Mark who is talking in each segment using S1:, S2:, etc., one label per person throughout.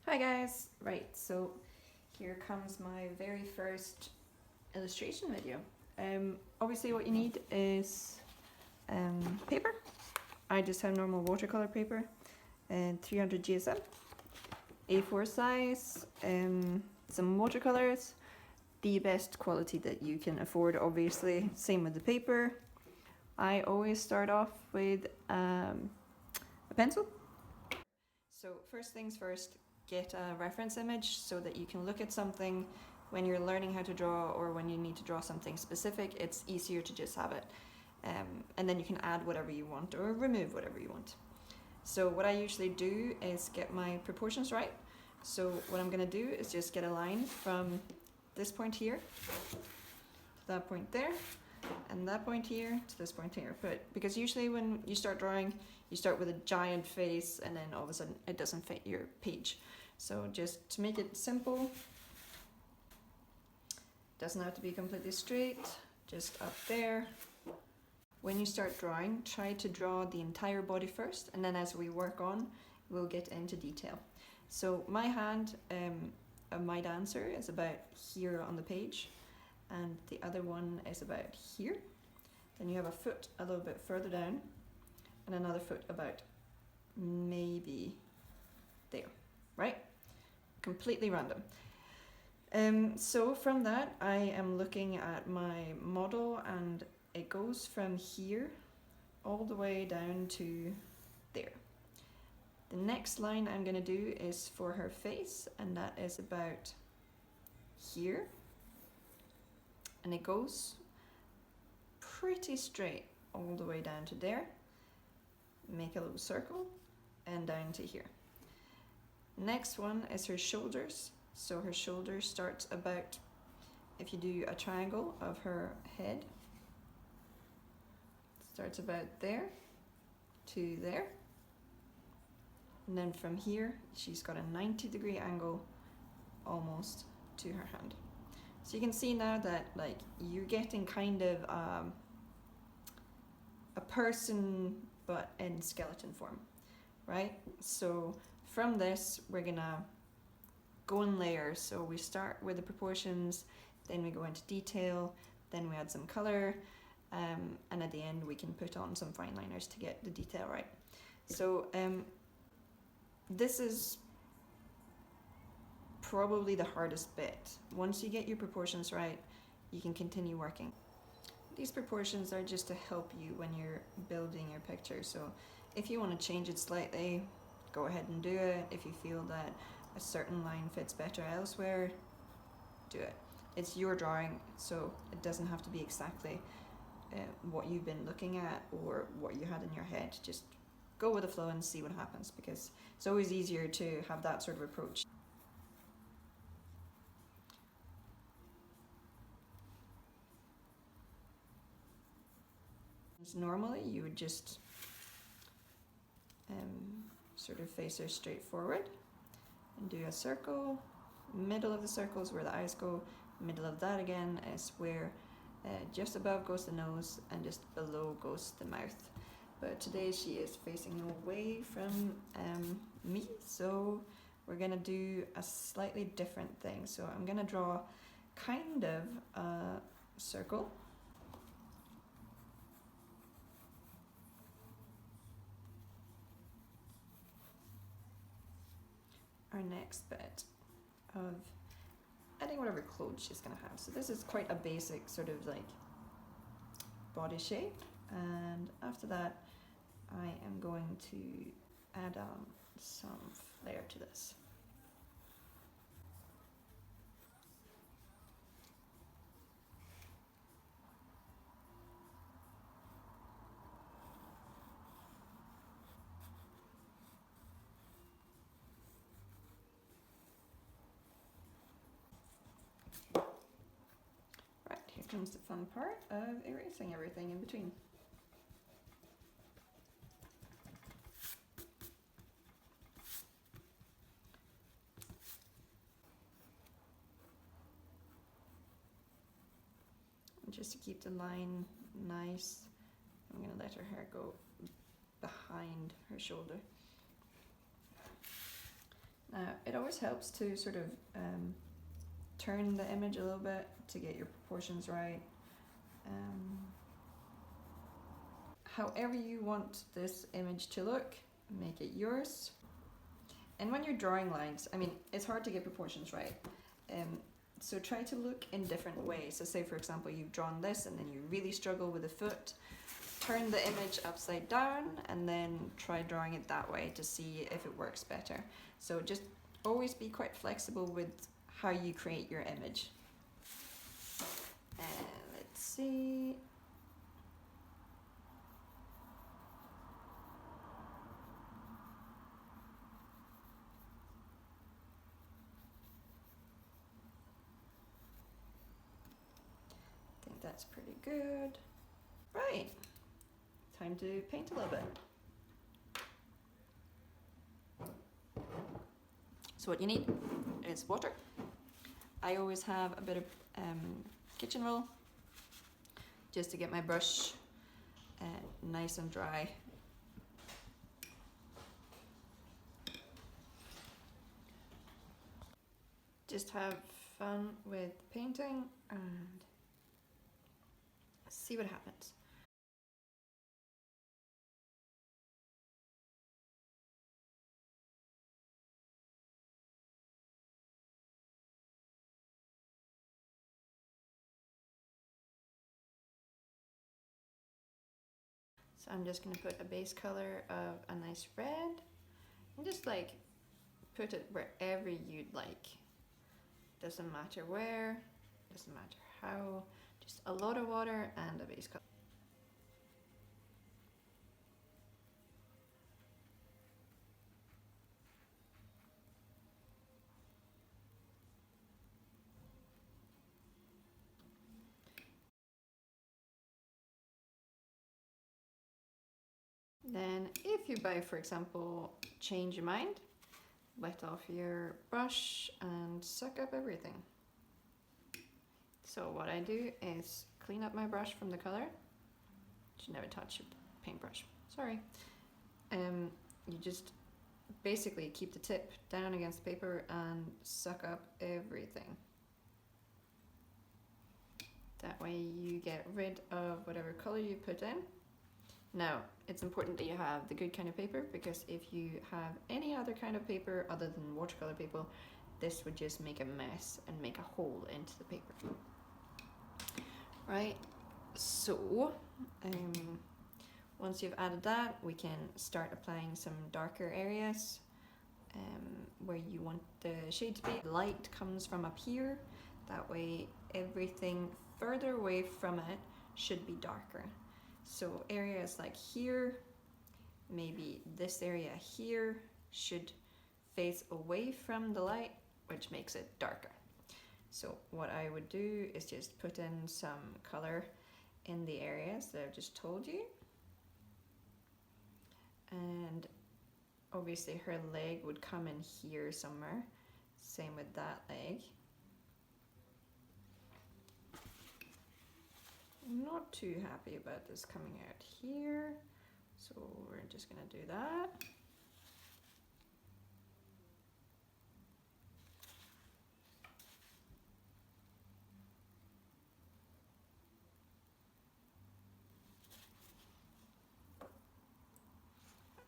S1: Hi guys! Right, so here comes my very first illustration video. Obviously what you need is paper. I just have normal watercolor paper and 300 GSM, A4 size, some watercolors, the best quality that you can afford obviously, same with the paper. I always start off with a pencil. So first things first, get a reference image so that you can look at something when you're learning how to draw, or when you need to draw something specific. It's easier to just have it, and then you can add whatever you want or remove whatever you want. So what I usually do is get my proportions right. So what I'm going to do is just get a line from this point here to that point there, and that point here to this point here. But because usually when you start drawing, you start with a giant face and then all of a sudden it doesn't fit your page. So just to make it simple, doesn't have to be completely straight, just up there. When you start drawing, try to draw the entire body first, and then as we work on, we'll get into detail. So my hand of my dancer is about here on the page, and the other one is about here. Then you have a foot a little bit further down, and another foot about maybe there, right? Completely random. So from that, I am looking at my model, and it goes from here all the way down to there. The next line I'm going to do is for her face, and that is about here, and it goes pretty straight all the way down to there. Make a little circle and down to here. Next one is her shoulders. So her shoulder starts about, if you do a triangle of her head, starts about there to there. And then from here, she's got a 90-degree angle almost to her hand. So you can see now that like you're getting kind of a person, but in skeleton form, right? So from this, we're gonna go in layers. So we start with the proportions, then we go into detail, then we add some color, and at the end we can put on some fine liners to get the detail right. So this is probably the hardest bit. Once you get your proportions right, you can continue working. These proportions are just to help you when you're building your picture. So if you want to change it slightly, go ahead and do it. If you feel that a certain line fits better elsewhere, do it. It's your drawing, so it doesn't have to be exactly what you've been looking at or what you had in your head. Just go with the flow and see what happens, because it's always easier to have that sort of approach. Normally you would just sort of face her straight forward and do a circle. Middle of the circle is where the eyes go. Middle of that again is where just above goes the nose and just below goes the mouth. But today she is facing away from me, so we're gonna do a slightly different thing. So I'm gonna draw kind of a circle. Our next bit of adding whatever clothes she's gonna have. So this is quite a basic sort of like body shape, and after that I am going to add on some flair to this. Right, here comes the fun part of erasing everything in between. Just to keep the line nice, I'm going to let her hair go behind her shoulder. Now, it it always helps to sort of turn the image a little bit to get your proportions right. However you want this image to look, make it yours. And when you're drawing lines, I mean, it's hard to get proportions right. So try to look in different ways. So say, for example, you've drawn this and then you really struggle with the foot. Turn the image upside down and then try drawing it that way to see if it works better. So just always be quite flexible with how you create your image. And let's see. I think that's pretty good. Right, time to paint a little bit. So what you need is water. I always have a bit of kitchen roll just to get my brush nice and dry. Just have fun with painting and see what happens. So I'm just going to put a base color of a nice red and just like put it wherever you'd like. Doesn't matter where, doesn't matter how, just a lot of water and a base color. Then if you by, for example, change your mind, let off your brush and suck up everything. So what I do is clean up my brush from the color. You should never touch your paintbrush, sorry. You just basically keep the tip down against the paper and suck up everything. That way you get rid of whatever color you put in. Now, it's important that you have the good kind of paper, because if you have any other kind of paper other than watercolor paper, this would just make a mess and make a hole into the paper. Right, so once you've added that, we can start applying some darker areas where you want the shade to be. The light comes from up here, that way everything further away from it should be darker. So areas like here, maybe this area here, should face away from the light, which makes it darker. So what I would do is just put in some color in the areas that I've just told you. And obviously her leg would come in here somewhere. Same with that leg. I'm not too happy about this coming out here, so we're just gonna do that.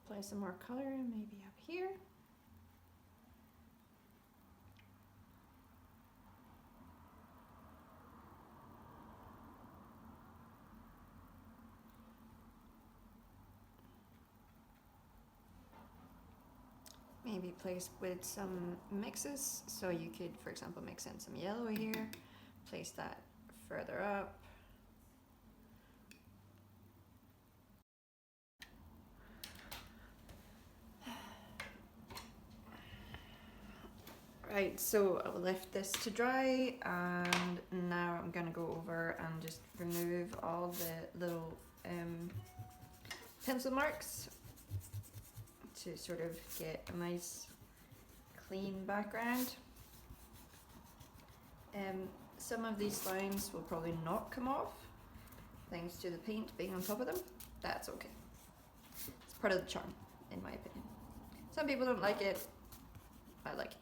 S1: Apply some more color, maybe up here. Maybe place with some mixes, so you could, for example, mix in some yellow here, place that further up. Right, so I'll left this to dry, and now I'm gonna go over and just remove all the little pencil marks to sort of get a nice clean background. Some of these lines will probably not come off thanks to the paint being on top of them. That's okay. It's part of the charm, in my opinion. Some people don't like it. I like it.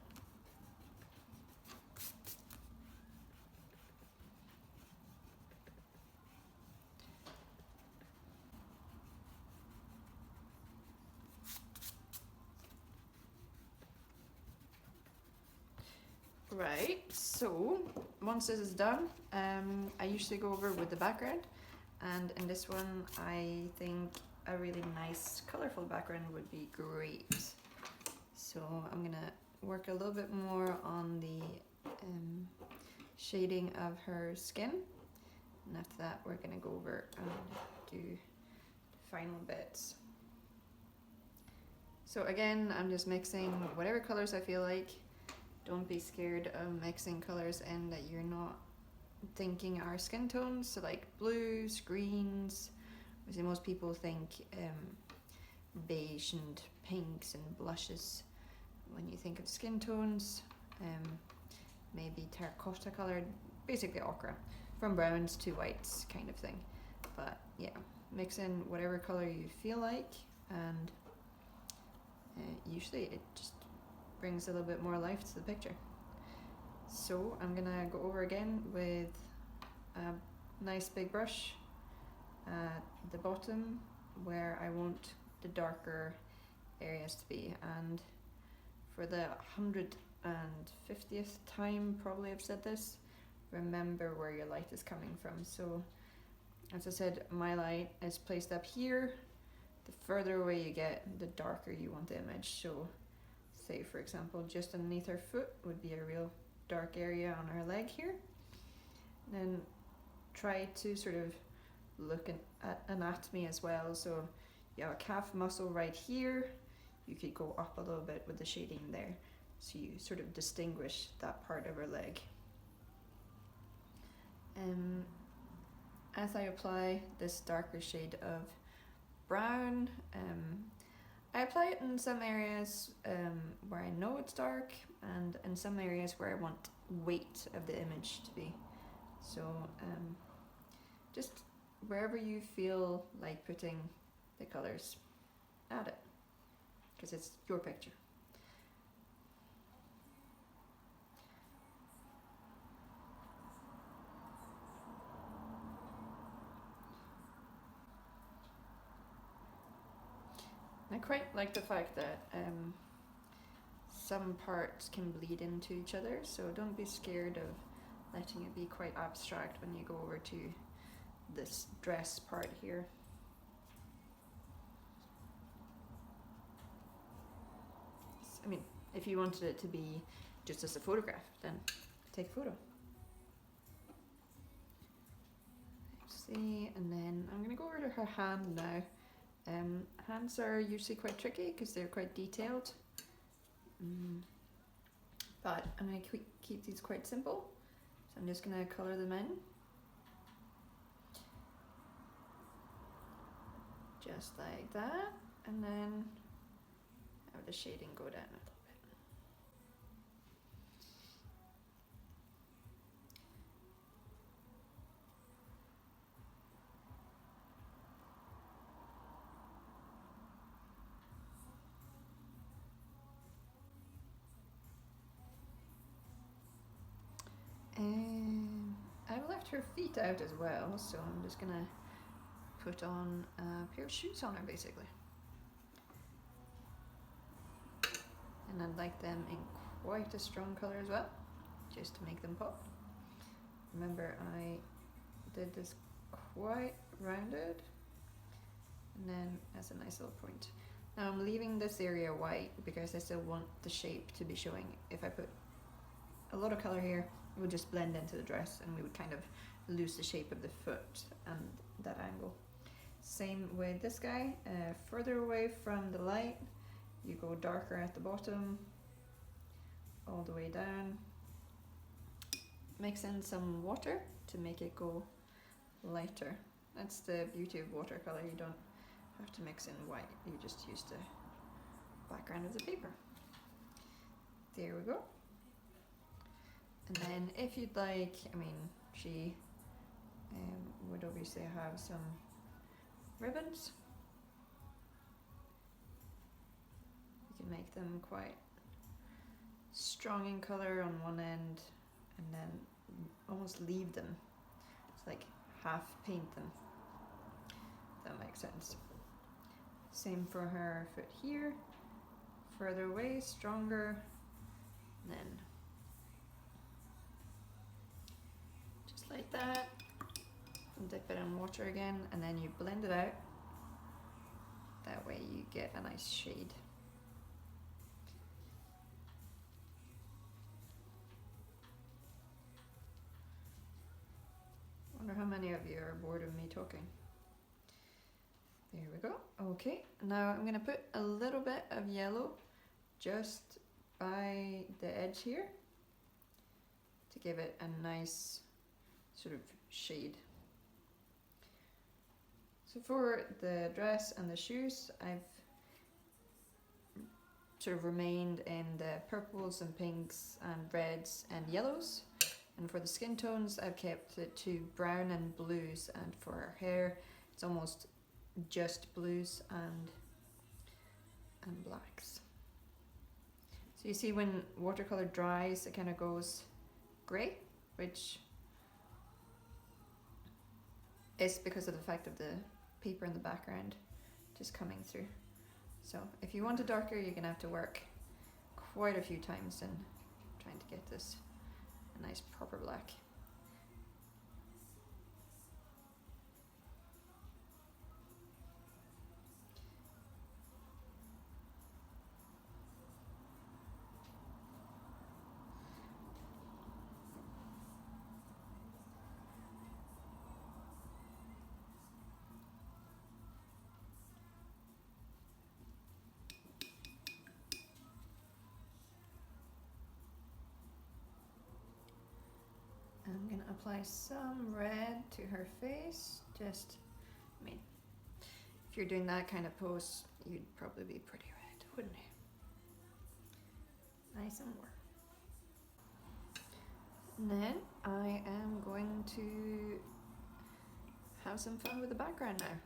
S1: Right, so once this is done, I usually go over with the background, and in this one I think a really nice colourful background would be great. So I'm gonna work a little bit more on the shading of her skin, and after that we're gonna go over and do the final bits. So again, I'm just mixing whatever colours I feel like. Don't be scared of mixing colours in that you're not thinking are skin tones, so like blues, greens. Obviously most people think beige and pinks and blushes when you think of skin tones. Maybe terracotta coloured, basically ochre, from browns to whites kind of thing. But yeah, mix in whatever colour you feel like, and usually it just brings a little bit more life to the picture. So I'm gonna go over again with a nice big brush at the bottom where I want the darker areas to be, and for the 150th time probably I've said this, remember where your light is coming from. So as I said, my light is placed up here. The further away you get, the darker you want the image. So say for example just underneath her foot would be a real dark area on her leg here. Then try to sort of look at anatomy as well. So you have a calf muscle right here, you could go up a little bit with the shading there, so you sort of distinguish that part of her leg. As I apply this darker shade of brown, I apply it in some areas where I know it's dark, and in some areas where I want weight of the image to be. So just wherever you feel like putting the colours, add it, because it's your picture. I quite like the fact that some parts can bleed into each other, so don't be scared of letting it be quite abstract when you go over to this dress part here. I mean, if you wanted it to be just as a photograph, then take a photo. See, and then I'm gonna go over to her hand now. Hands are usually quite tricky because they're quite detailed, but I'm going to keep these quite simple, so I'm just going to colour them in, just like that, and then have the shading go down a little bit. I've left her feet out as well, so I'm just gonna put on a pair of shoes on her basically. And I'd like them in quite a strong colour as well, just to make them pop. Remember, I did this quite rounded, and then as a nice little point. Now I'm leaving this area white because I still want the shape to be showing. If I put a lot of colour here, it would just blend into the dress and we would kind of lose the shape of the foot and that angle. Same with this guy, further away from the light, you go darker at the bottom, all the way down. Mix in some water to make it go lighter. That's the beauty of watercolour, you don't have to mix in white, you just use the background of the paper. There we go. And then if you'd like, I mean, she would obviously have some ribbons. You can make them quite strong in colour on one end and then almost leave them. It's like half paint them, if that makes sense. Same for her foot here, further away, stronger, then like that, and dip it in water again, and then you blend it out. That way you get a nice shade. Wonder how many of you are bored of me talking. There we go. Okay, now I'm gonna put a little bit of yellow just by the edge here to give it a nice sort of shade. So for the dress and the shoes, I've sort of remained in the purples and pinks and reds and yellows. And for the skin tones, I've kept it to brown and blues, and for her hair, it's almost just blues and blacks. So you see when watercolor dries, it kind of goes grey, which is because of the fact of the paper in the background just coming through. So if you want it darker, you're gonna have to work quite a few times in trying to get this a nice proper black. I'm gonna apply some red to her face. Just, I mean, if you're doing that kind of pose, you'd probably be pretty red, wouldn't you? Nice and warm. And then I am going to have some fun with the background now.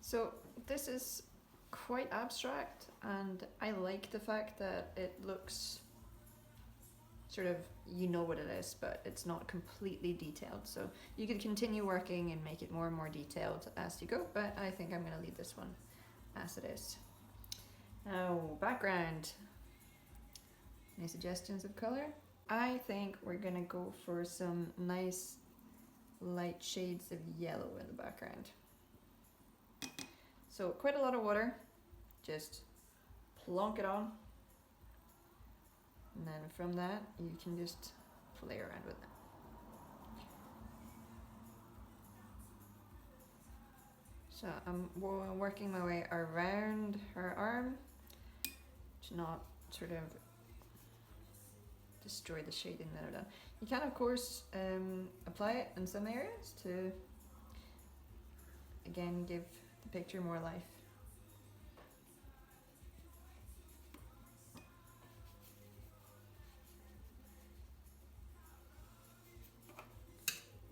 S1: So this is quite abstract, and I like the fact that it looks sort of, you know what it is, but it's not completely detailed. So you could continue working and make it more and more detailed as you go, but I think I'm going to leave this one as it is. Now, background. Any suggestions of color? I think we're going to go for some nice light shades of yellow in the background. So quite a lot of water, just plonk it on. And then from that, you can just play around with it. So I'm working my way around her arm to not sort of destroy the shading that I've done. You can, of course, apply it in some areas to, again, give the picture more life.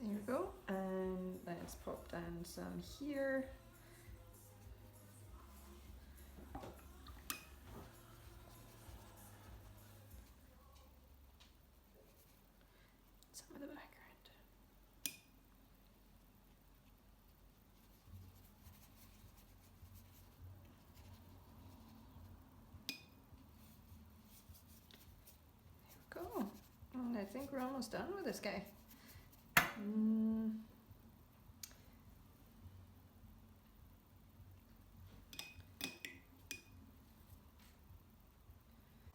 S1: There we go, and let's pop down some here. Some of the background. There we go, and I think we're almost done with this guy.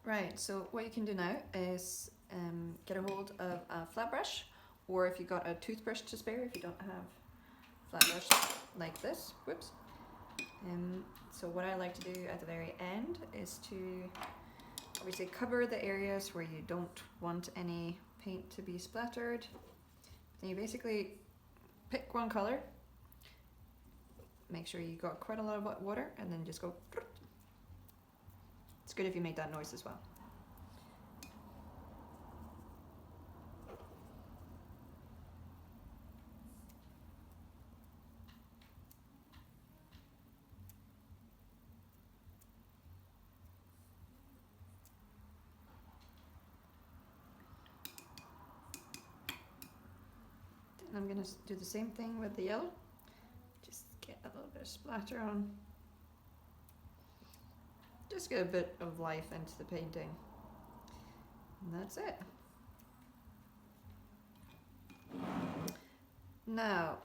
S1: Right, so what you can do now is get a hold of a flat brush, or if you've got a toothbrush to spare, if you don't have flat brush like this, whoops. So what I like to do at the very end is to obviously cover the areas where you don't want any paint to be splattered. Then you basically pick one color, make sure you got quite a lot of water, and then just go. It's good if you make that noise as well. Then I'm going to do the same thing with the yellow. Just get a little bit of splatter on. Just get a bit of life into the painting. And that's it. Now,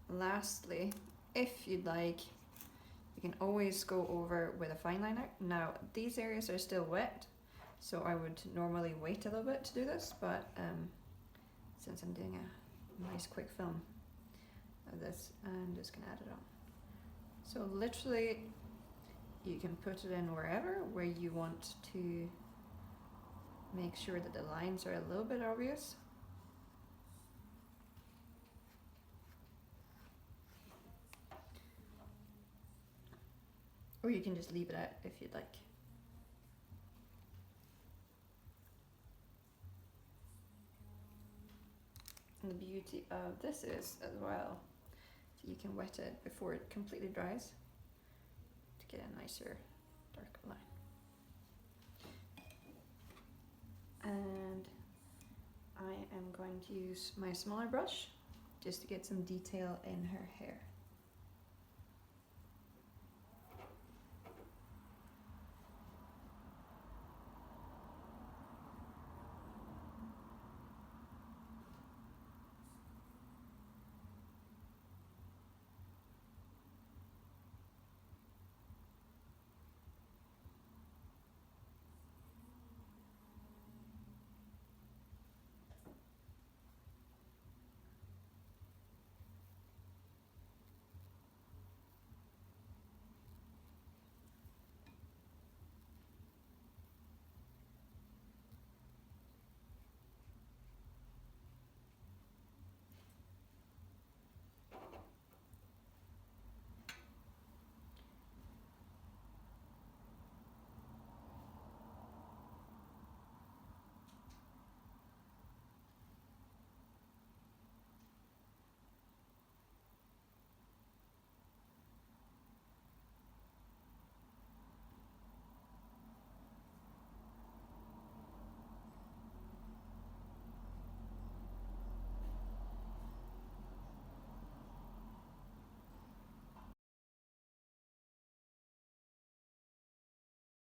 S1: lastly, if you'd like, you can always go over with a fine liner. Now, these areas are still wet, so I would normally wait a little bit to do this, but since I'm doing a nice quick film of this, I'm just gonna add it on. So literally, you can put it in where you want to make sure that the lines are a little bit obvious. Or you can just leave it out if you'd like. And the beauty of this is as well, you can wet it before it completely dries to get a nicer dark line. And I am going to use my smaller brush just to get some detail in her hair.